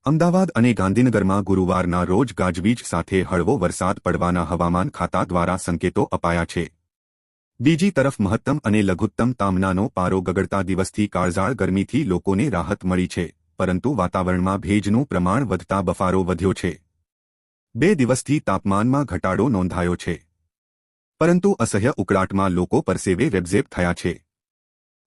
અમદાવાદ અને ગાંધીનગરમાં ગુરુવારના રોજ ગાજવીજ સાથે હળવો વરસાદ પડવાના હવામાન ખાતા દ્વારા સંકેતો અપાયા છે। બીજી તરફ મહત્તમ અને લઘુત્તમ તાપમાનનો પારો ગગડતા દિવસથી કાળઝાળ ગરમીથી લોકોને રાહત મળી છે, પરંતુ વાતાવરણમાં ભેજનું પ્રમાણ વધતા બફારો વધ્યો છે। 2 દિવસથી તાપમાનમાં ઘટાડો નોંધાયો છે, પરંતુ અસહ્ય ઉકળાટમાં લોકો પરસેવે રેબઝેબ થયા છે।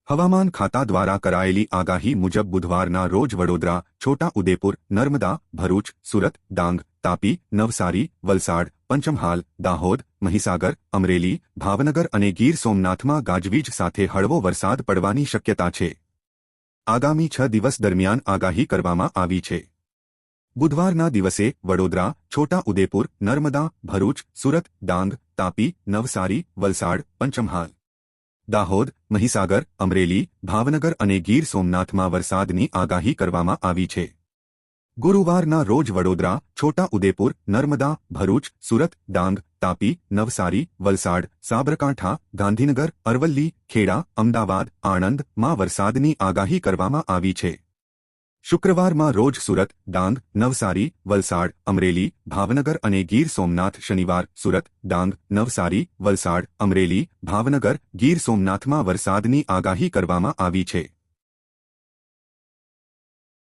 હવામાન ખાતા દ્વારા કરાયેલી આગાહી મુજબ બુધવારના રોજ વડોદરા, છોટા ઉદેપુર, નર્મદા, ભરૂચ, સુરત, ડાંગ, તાપી, નવસારી, વલસાડ, પંચમહાલ, દાહોદ, મહીસાગર, અમરેલી, ભાવનગર અને ગીર સોમનાથમાં ગાજવીજ સાથે હળવો વરસાદ પડવાની શક્યતા છે। આગામી 6 દિવસ દરમિયાન આગાહી કરવામાં આવી છે। બુધવારના દિવસે વડોદરા, છોટા ઉદેપુર, નર્મદા, ભરૂચ, સુરત, ડાંગ, તાપી, નવસારી, વલસાડ, પંચમહાલ, દાહોદ, મહીસાગર, અમરેલી, ભાવનગર અને ગીર સોમનાથમાં વરસાદની આગાહી કરવામાં આવી છે। ગુરુવારના રોજ વડોદરા, છોટા ઉદેપુર, નર્મદા, ભરૂચ, સુરત, ડાંગ, તાપી, નવસારી, વલસાડ, સાબરકાંઠા, ગાંધીનગર, અરવલ્લી, ખેડા, અમદાવાદ, આણંદમાં વરસાદની આગાહી કરવામાં આવી છે। શુક્રવારમાં રોજ સુરત, ડાંગ, નવસારી, વલસાડ, અમરેલી, ભાવનગર અને ગીર સોમનાથ, શનિવાર સુરત, ડાંગ, નવસારી, વલસાડ, અમરેલી, ભાવનગર, ગીર સોમનાથમાં વરસાદની આગાહી કરવામાં આવી છે।